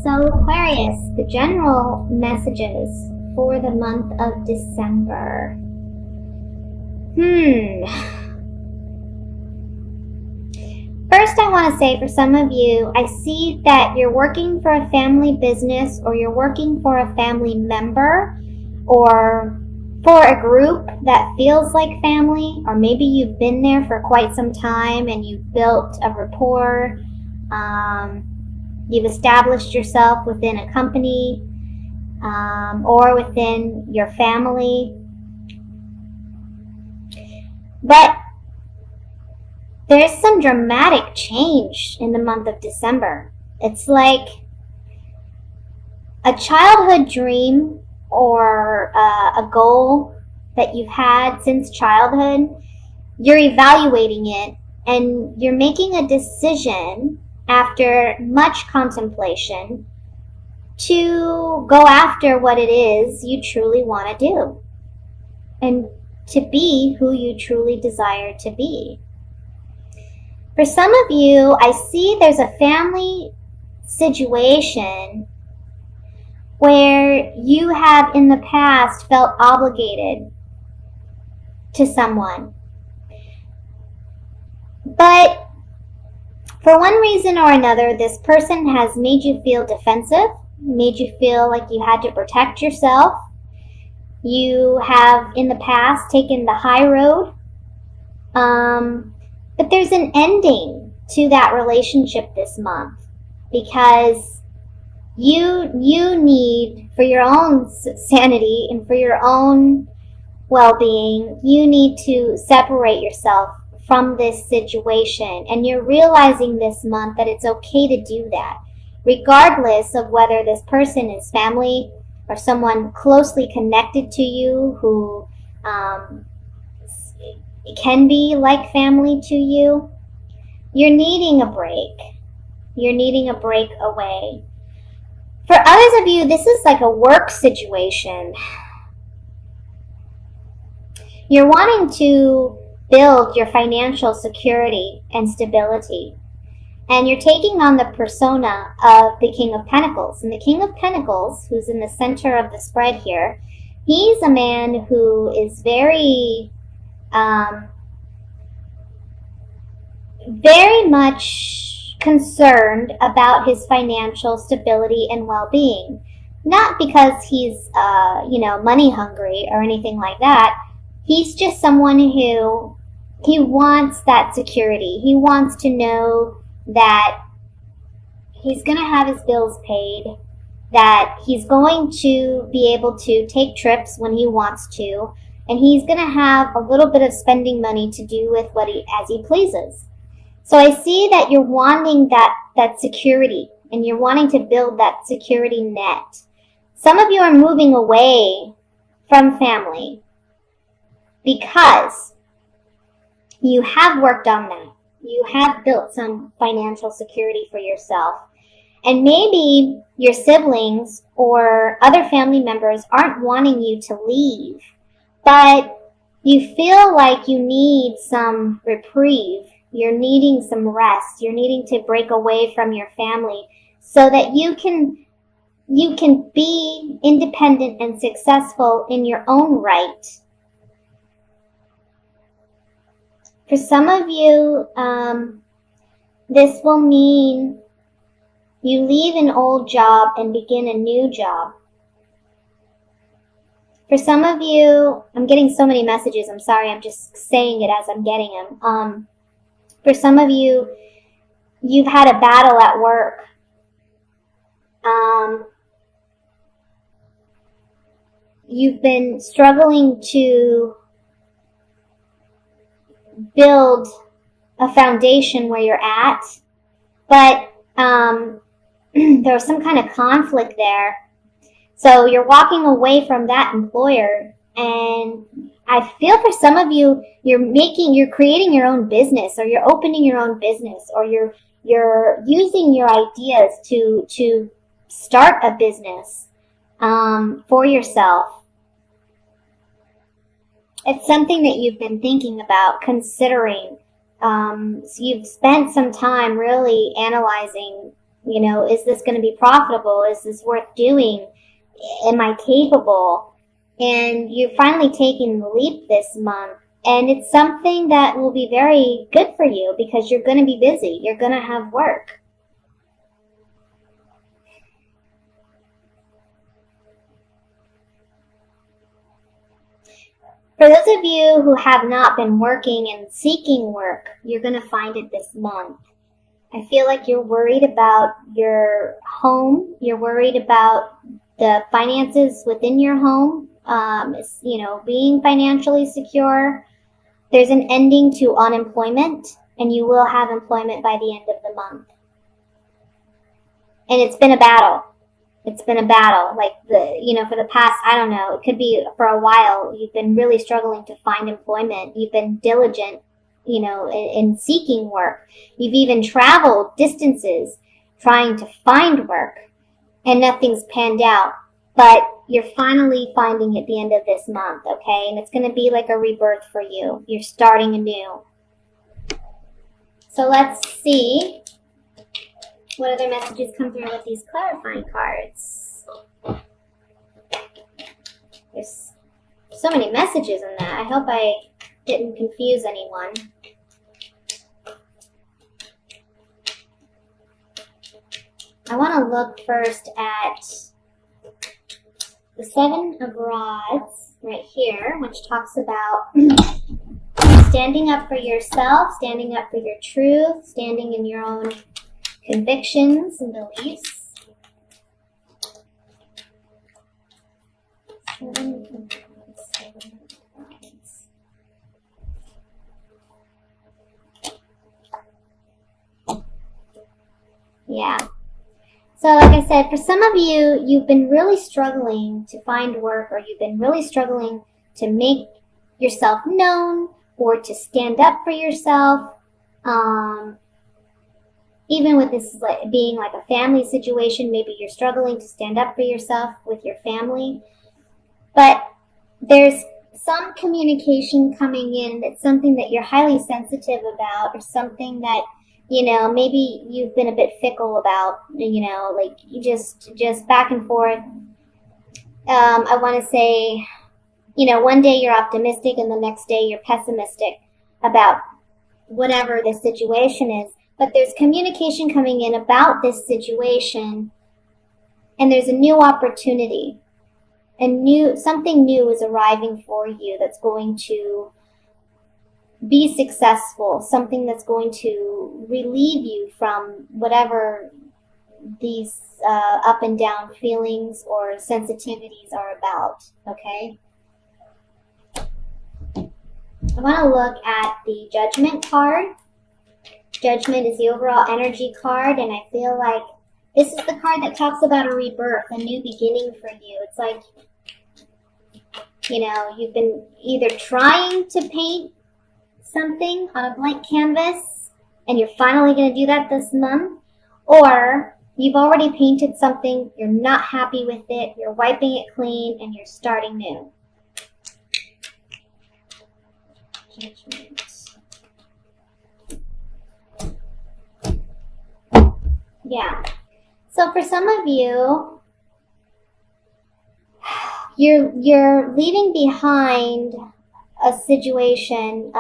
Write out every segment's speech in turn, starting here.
So Aquarius, the general messages for the month of December. First, I want to say for some of you, I see that you're working for a family business, or you're working for a family member, or for a group that feels like family, or maybe you've been there for quite some time and you've built a rapport. You've established yourself within a company or within your family. But there's some dramatic change in the month of December. It's like a childhood dream or a goal that you've had since childhood. You're evaluating it and you're making a decision after much contemplation to go after what it is you truly want to do and to be who you truly desire to be. For some of you, I see there's a family situation where you have in the past felt obligated to someone. But for one reason or another, this person has made you feel defensive, made you feel like you had to protect yourself. You have in the past taken the high road. But there's an ending to that relationship this month because you need, for your own sanity and for your own well-being, you need to separate yourself from this situation. And you're realizing this month that it's okay to do that, regardless of whether this person is family or someone closely connected to you who can be like family to you. You're needing a break. You're needing a break away. For others of you, this is like a work situation. You're wanting to build your financial security and stability. And you're taking on the persona of the King of Pentacles. And the King of Pentacles, who's in the center of the spread here, he's a man who is very much concerned about his financial stability and well-being. Not because he's, money hungry or anything like that. He's just someone who, he wants that security. He wants to know that he's going to have his bills paid, that he's going to be able to take trips when he wants to, and he's going to have a little bit of spending money to do with as he pleases. So I see that you're wanting that security, and you're wanting to build that security net. Some of you are moving away from family because you have worked on that. You have built some financial security for yourself. And maybe your siblings or other family members aren't wanting you to leave, but you feel like you need some reprieve. You're needing some rest. You're needing to break away from your family so that you can be independent and successful in your own right. For some of you, this will mean you leave an old job and begin a new job. For some of you, I'm getting so many messages. I'm sorry, I'm just saying it as I'm getting them. For some of you, you've had a battle at work. You've been struggling to build a foundation where you're at, but there was some kind of conflict there. So you're walking away from that employer, and I feel for some of you, you're creating your own business, or you're opening your own business, or you're using your ideas to start a business for yourself. It's something that you've been thinking about, considering. So you've spent some time really analyzing You know, is this going to be profitable? Is this worth doing? Am I capable? And you're finally taking the leap this month. And it's something that will be very good for you because you're going to be busy. You're going to have work. For those of you who have not been working and seeking work, you're going to find it this month. I feel like you're worried about your home. You're worried about the finances within your home, you know, being financially secure. There's an ending to unemployment, and you will have employment by the end of the month. And it's been a battle. It's been a battle. Like, for the past, I don't know, it could be for a while, you've been really struggling to find employment. You've been diligent, in seeking work. You've even traveled distances trying to find work, and nothing's panned out. But you're finally finding it at the end of this month, okay? And it's going to be like a rebirth for you. You're starting anew. So let's see what other messages come through with these clarifying cards. There's so many messages in that. I hope I didn't confuse anyone. I want to look first at the Seven of Rods right here, which talks about standing up for yourself, standing up for your truth, standing in your own convictions and beliefs. Seven of Rods. Yeah. So like I said, for some of you, you've been really struggling to find work, or you've been really struggling to make yourself known or to stand up for yourself. Even with this being like a family situation, maybe you're struggling to stand up for yourself with your family. But there's some communication coming in that's something that you're highly sensitive about, or something that maybe you've been a bit fickle about, like you just back and forth. I want to say, one day you're optimistic and the next day you're pessimistic about whatever the situation is. But there's communication coming in about this situation, and there's a new opportunity. Something new is arriving for you that's going to be successful, something that's going to relieve you from whatever these up and down feelings or sensitivities are about, okay? I want to look at the Judgment card. Judgment is the overall energy card, and I feel like this is the card that talks about a rebirth, a new beginning for you. It's like, you've been either trying to paint something on a blank canvas, and you're finally going to do that this month, or you've already painted something, you're not happy with it, you're wiping it clean, and you're starting new. Judgment. Yeah. So for some of you, you're leaving behind a situation.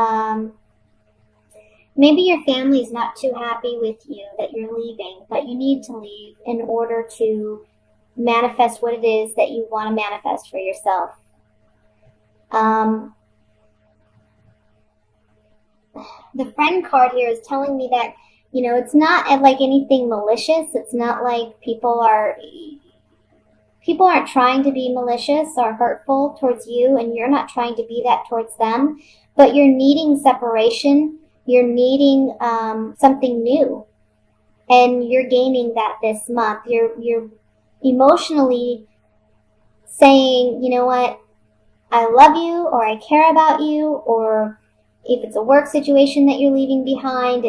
Maybe your family's not too happy with you that you're leaving, but you need to leave in order to manifest what it is that you want to manifest for yourself. The Friend card here is telling me that, it's not like anything malicious. It's not like people aren't trying to be malicious or hurtful towards you, and you're not trying to be that towards them, but you're needing separation. You're needing something new, and you're gaining that this month. You're emotionally saying, you know what, I love you, or I care about you, or if it's a work situation that you're leaving behind,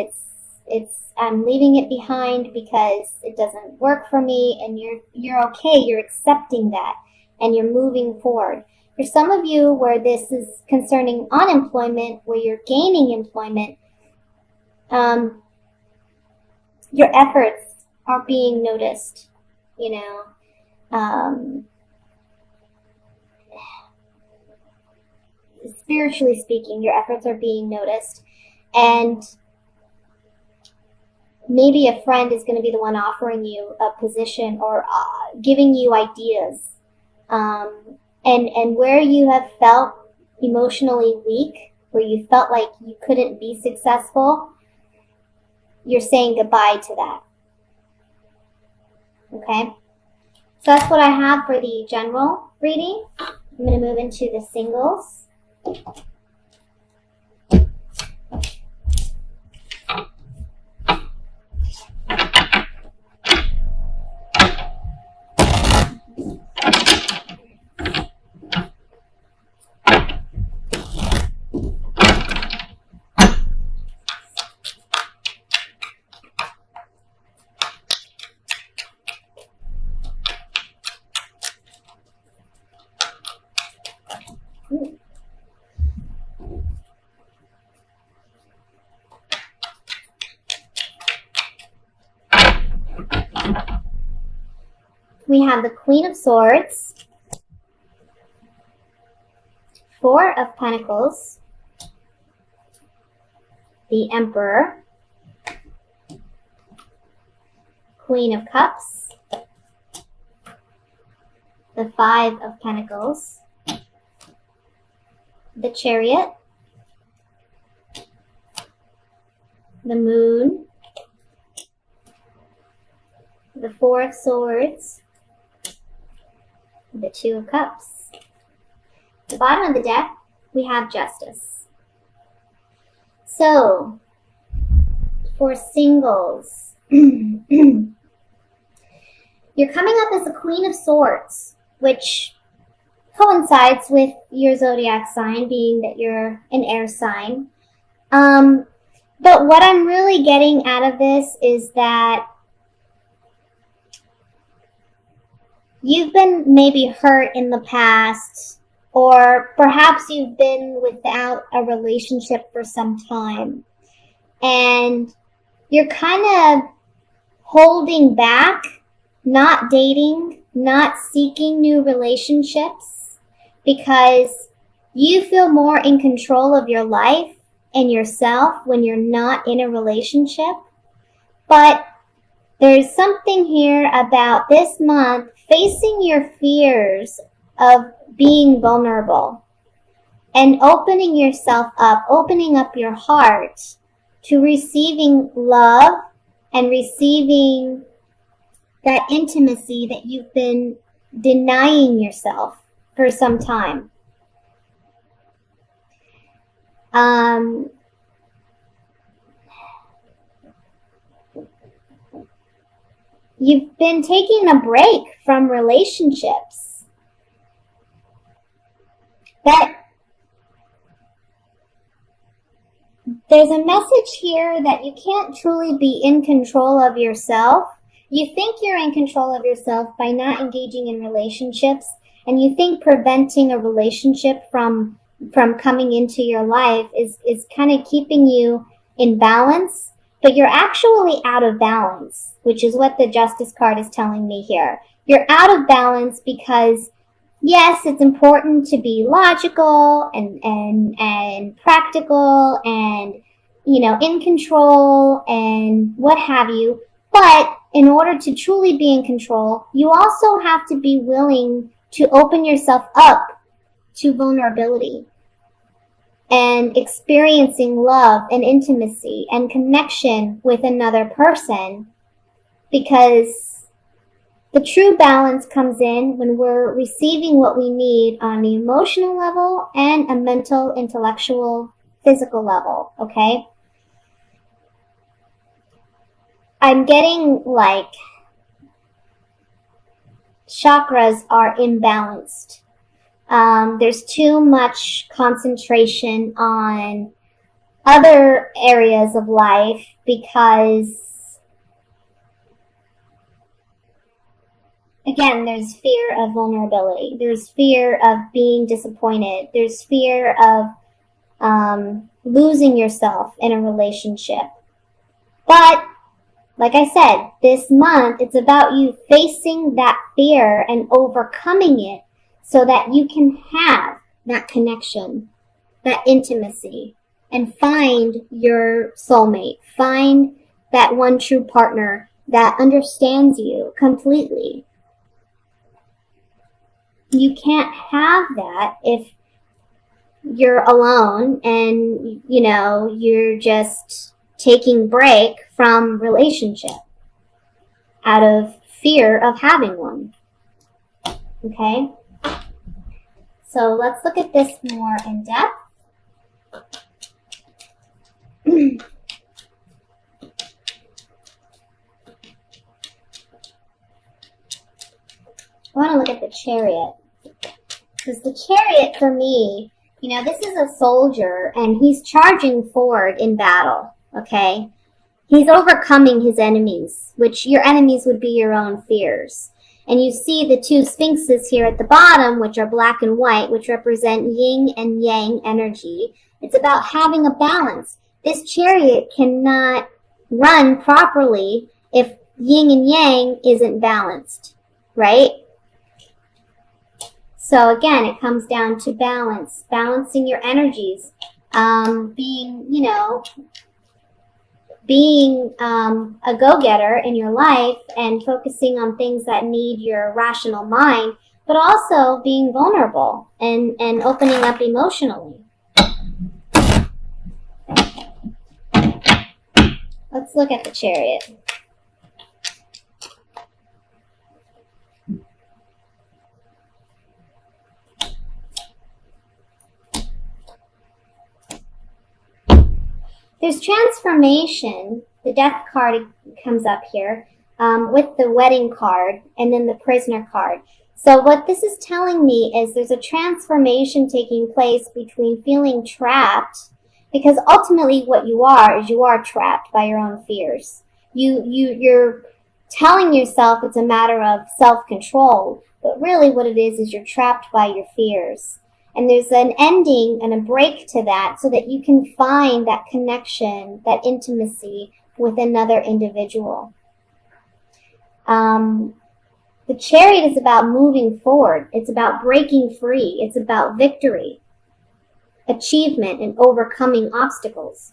I'm leaving it behind because it doesn't work for me, and you're okay, you're accepting that, and you're moving forward. For some of you where this is concerning unemployment, where you're gaining employment, your efforts are being noticed, you know. Spiritually speaking, your efforts are being noticed. And maybe a friend is going to be the one offering you a position or giving you ideas. And where you have felt emotionally weak, where you felt like you couldn't be successful, you're saying goodbye to that. Okay? So that's what I have for the general reading. I'm going to move into the singles. We have the Queen of Swords, Four of Pentacles, the Emperor, Queen of Cups, the Five of Pentacles, the Chariot, the Moon, the Four of Swords, the Two of Cups. At the bottom of the deck, we have Justice. So, for singles, you're coming up as the Queen of Swords, which coincides with your zodiac sign, being that you're an air sign. But what I'm really getting out of this is that you've been maybe hurt in the past, or perhaps you've been without a relationship for some time. And you're kind of holding back, not dating, not seeking new relationships, because you feel more in control of your life and yourself when you're not in a relationship. But there's something here about this month facing your fears of being vulnerable and opening yourself up, opening up your heart to receiving love and receiving that intimacy that you've been denying yourself for some time. You've been taking a break from relationships. That there's a message here that you can't truly be in control of yourself. You think you're in control of yourself by not engaging in relationships, and you think preventing a relationship from coming into your life is kind of keeping you in balance, but you're actually out of balance, which is what the Justice card is telling me here. You're out of balance because, yes, it's important to be logical and practical and, in control and what have you. But in order to truly be in control, you also have to be willing to open yourself up to vulnerability and experiencing love and intimacy and connection with another person, because the true balance comes in when we're receiving what we need on the emotional level and a mental, intellectual, physical level, okay? I'm getting like chakras are imbalanced. There's too much concentration on other areas of life because, again, there's fear of vulnerability. There's fear of being disappointed. There's fear of losing yourself in a relationship. But like I said, this month, it's about you facing that fear and overcoming it so that you can have that connection, that intimacy, and find your soulmate. Find that one true partner that understands you completely. You can't have that if you're alone and, you know, you're just taking break from relationship out of fear of having one. Okay? So let's look at this more in depth. I want to look at the Chariot. Because the Chariot, for me, you know, this is a soldier, and he's charging forward in battle, okay? He's overcoming his enemies, which your enemies would be your own fears. And you see the two sphinxes here at the bottom, which are black and white, which represent yin and yang energy. It's about having a balance. This Chariot cannot run properly if yin and yang isn't balanced, right? So again, it comes down to balance, balancing your energies, being a go-getter in your life and focusing on things that need your rational mind, but also being vulnerable and opening up emotionally. Let's look at the Chariot. There's transformation. The Death card comes up here with the Wedding card and then the Prisoner card. So what this is telling me is there's a transformation taking place between feeling trapped, because ultimately what you are is you are trapped by your own fears. You're telling yourself it's a matter of self-control, but really what it is you're trapped by your fears. And there's an ending and a break to that so that you can find that connection, that intimacy with another individual. The Chariot is about moving forward. It's about breaking free. It's about victory, achievement, and overcoming obstacles.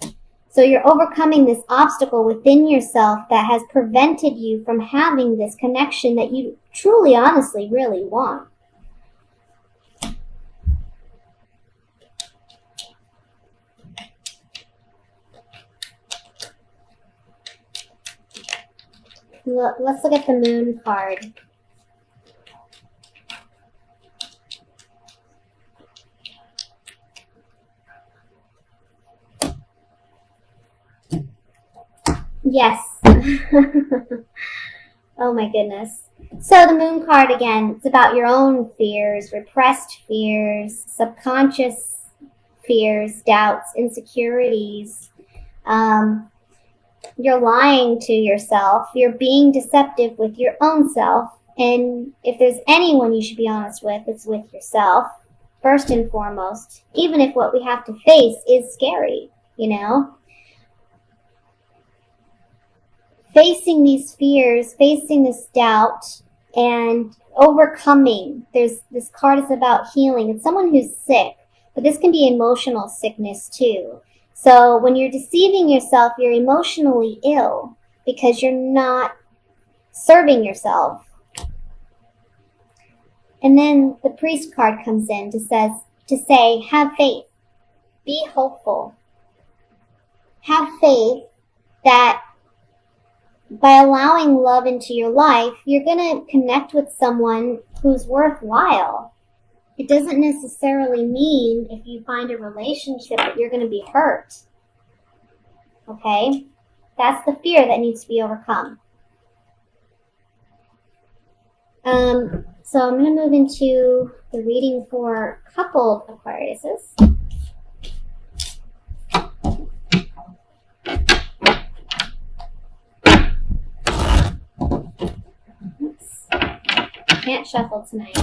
So you're overcoming this obstacle within yourself that has prevented you from having this connection that you truly, honestly, really want. Let's look at the Moon card. Yes. Oh my goodness. So the Moon card, again, it's about your own fears, repressed fears, subconscious fears, doubts, insecurities. You're lying to yourself. You're being deceptive with your own self. And if there's anyone you should be honest with, it's with yourself, first and foremost, even if what we have to face is scary, you know? Facing these fears, facing this doubt, and overcoming. This card is about healing. It's someone who's sick, but this can be emotional sickness too. So when you're deceiving yourself, you're emotionally ill because you're not serving yourself. And then the Priest card comes in to say, have faith, be hopeful. Have faith that by allowing love into your life, you're going to connect with someone who's worthwhile. It doesn't necessarily mean if you find a relationship that you're going to be hurt. Okay? That's the fear that needs to be overcome. So I'm going to move into the reading for coupled Aquariuses. Oops. Can't shuffle tonight.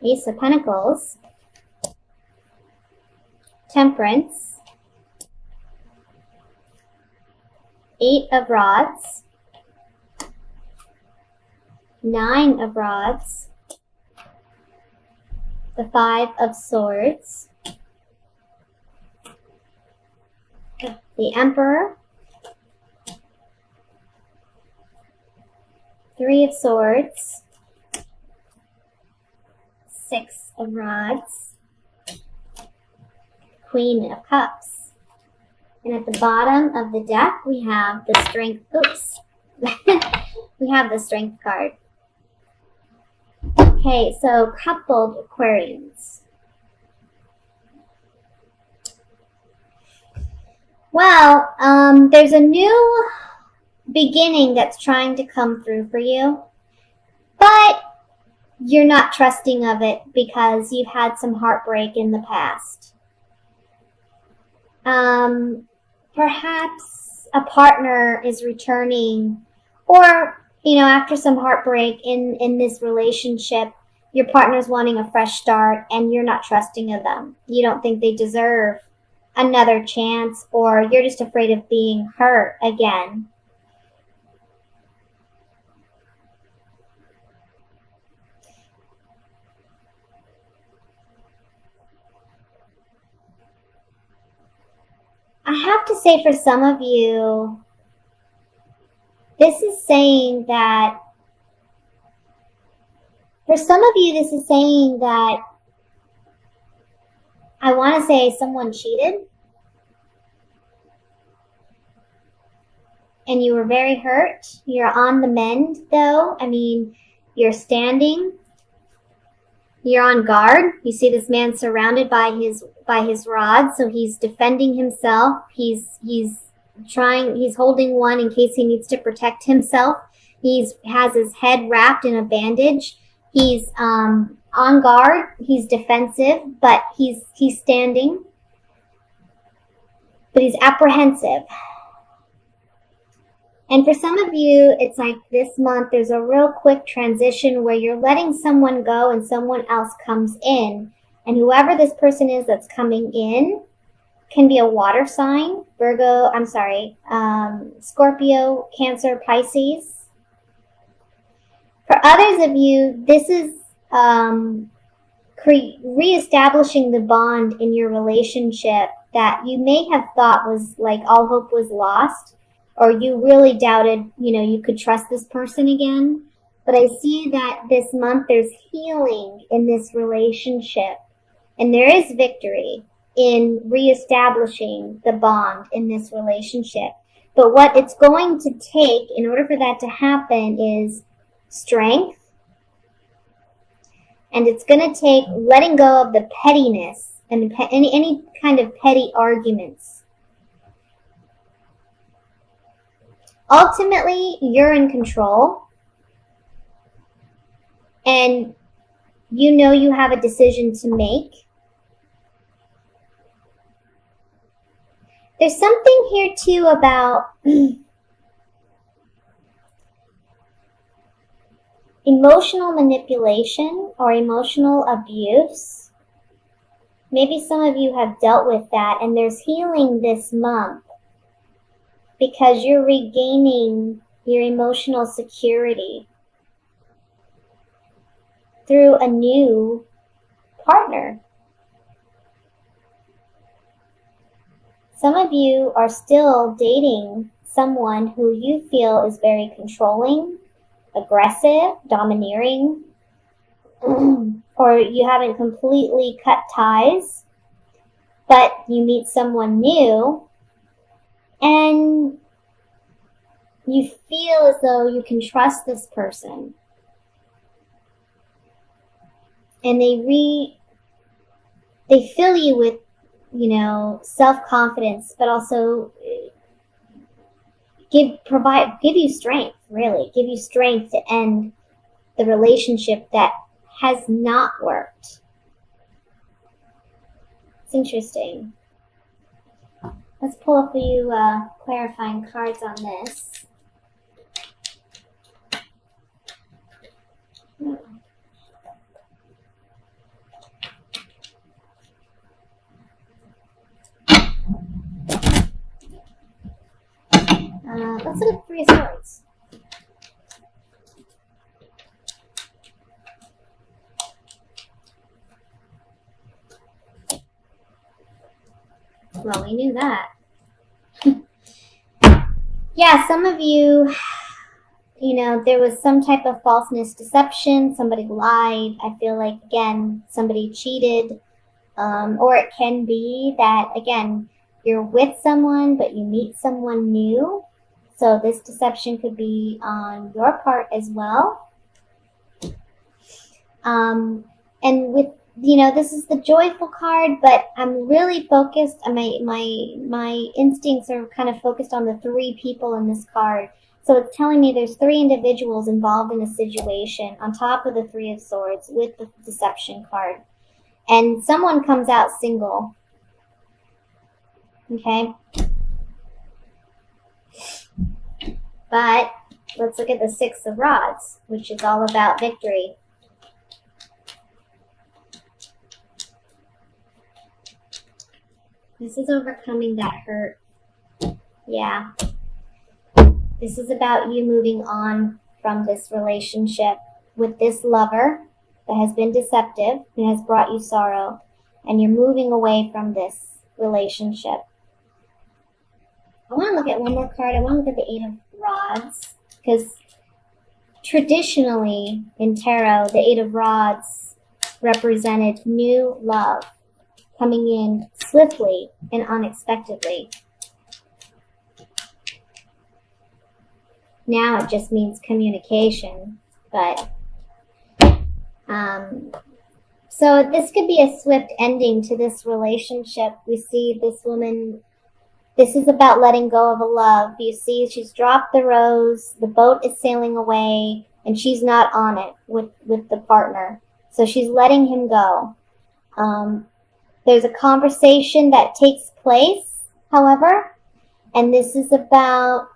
Ace of Pentacles, Temperance, Eight of Rods, Nine of Rods, the Five of Swords, the Emperor, Three of Swords, Six of Rods, Queen of Cups. And at the bottom of the deck, we have the Strength, we have the Strength card. Okay, so coupled Aquarians. Well, there's a new beginning that's trying to come through for you, but you're not trusting of it because you've had some heartbreak in the past. Perhaps a partner is returning, or after some heartbreak in this relationship, your partner's wanting a fresh start and you're not trusting of them. You don't think they deserve another chance, or you're just afraid of being hurt again. I have to say, for some of you, this is saying that, I want to say someone cheated and you were very hurt. You're on the mend, though. I mean, you're standing. You're on guard. You see this man surrounded by his rods, so he's defending himself. He's holding one in case he needs to protect himself. He has his head wrapped in a bandage. He's on guard. He's defensive, but he's standing. But he's apprehensive. And for some of you, it's like this month, there's a real quick transition where you're letting someone go and someone else comes in. And whoever this person is that's coming in can be a water sign, Scorpio, Cancer, Pisces. For others of you, this is reestablishing the bond in your relationship that you may have thought was like all hope was lost. Or you really doubted, you could trust this person again. But I see that this month there's healing in this relationship. And there is victory in reestablishing the bond in this relationship. But what it's going to take in order for that to happen is strength. And it's going to take letting go of the pettiness and any kind of petty arguments. Ultimately, you're in control, and you have a decision to make. There's something here, too, about emotional manipulation or emotional abuse. Maybe some of you have dealt with that, and there's healing this month. Because you're regaining your emotional security through a new partner. Some of you are still dating someone who you feel is very controlling, aggressive, domineering, or you haven't completely cut ties, but you meet someone new and you feel as though you can trust this person. And they fill you with, self-confidence, but also give you strength, really. Give you strength to end the relationship that has not worked. It's interesting. Let's pull a few clarifying cards on this. Well, we knew that. Yeah, some of you, there was some type of falseness, deception. Somebody lied. I feel like, again, somebody cheated. Or it can be that, again, you're with someone, but you meet someone new. So this deception could be on your part as well. And with, this is the joyful card, but I'm really focused on my instincts are kind of focused on the 3 people in this card. So it's telling me there's 3 individuals involved in a situation on top of the 3 of Swords with the deception card. And someone comes out single. Okay? But let's look at the 6 of Rods, which is all about victory. This is overcoming that hurt. Yeah. This is about you moving on from this relationship with this lover that has been deceptive and has brought you sorrow, and you're moving away from this relationship. I want to look at one more card. I want to look at the 8 of Rods, because traditionally in tarot, the 8 of Rods represented new love coming in swiftly and unexpectedly. Now it just means communication, but so this could be a swift ending to this relationship. We see this woman, this is about letting go of a love. You see she's dropped the rose, the boat is sailing away, and she's not on it with the partner. So she's letting him go. There's a conversation that takes place, however, and this is about,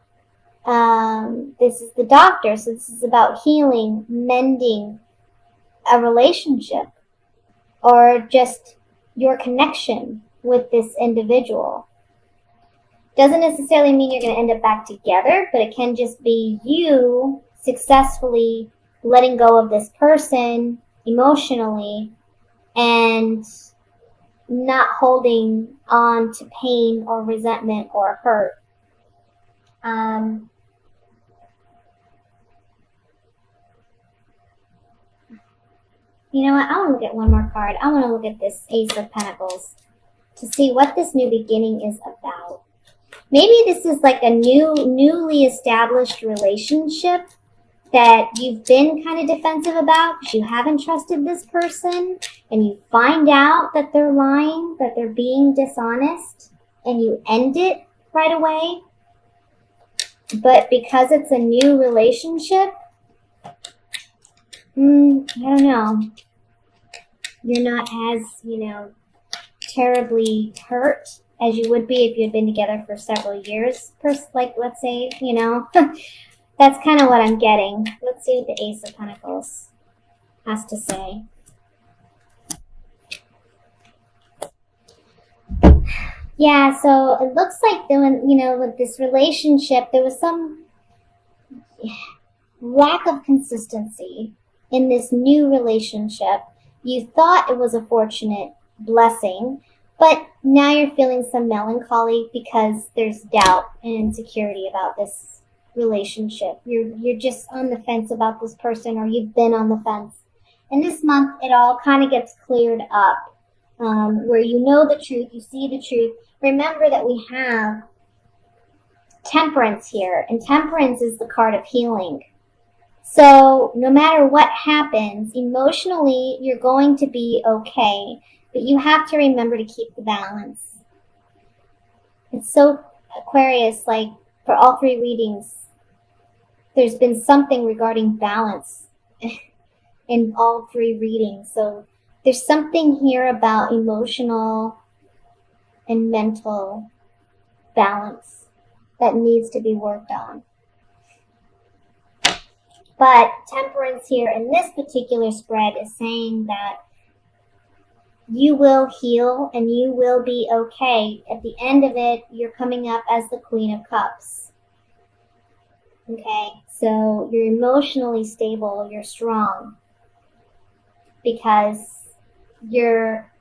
this is the doctor, so this is about healing, mending a relationship, or just your connection with this individual. Doesn't necessarily mean you're going to end up back together, but it can just be you successfully letting go of this person emotionally and not holding on to pain or resentment or hurt. You know what? I want to look at one more card. I want to look at this Ace of Pentacles to see what this new beginning is about. Maybe this is like a newly established relationship that you've been kind of defensive about because you haven't trusted this person, and you find out that they're lying, that they're being dishonest, and you end it right away. But because it's a new relationship, I don't know. You're not as, terribly hurt as you would be if you had been together for several years. Like, let's say, That's kind of what I'm getting. Let's see what the Ace of Pentacles has to say. Yeah, so it looks like, with this relationship, there was some lack of consistency in this new relationship. You thought it was a fortunate blessing, but now you're feeling some melancholy because there's doubt and insecurity about this relationship. You're just on the fence about this person, or you've been on the fence. And this month, it all kind of gets cleared up, where you know the truth, you see the truth. Remember that we have Temperance here, and Temperance is the card of healing. So no matter what happens, emotionally, you're going to be okay, but you have to remember to keep the balance. It's so Aquarius, like for all 3 readings, there's been something regarding balance in all 3 readings. So there's something here about emotional and mental balance that needs to be worked on. But Temperance here in this particular spread is saying that you will heal and you will be okay. At the end of it, you're coming up as the Queen of Cups. Okay, so you're emotionally stable, you're strong, because you're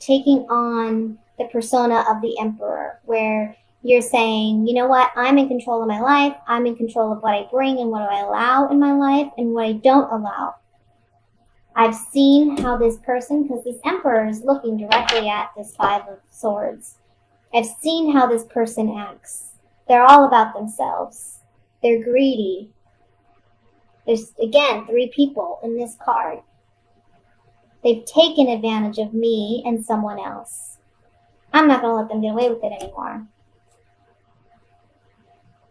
taking on the persona of the Emperor, where you're saying, you know what, I'm in control of my life, I'm in control of what I bring and what I allow in my life and what I don't allow. I've seen how this person, because this Emperor is looking directly at this Five of Swords, I've seen how this person acts. They're all about themselves. They're greedy. There's, again, 3 people in this card. They've taken advantage of me and someone else. I'm not going to let them get away with it anymore.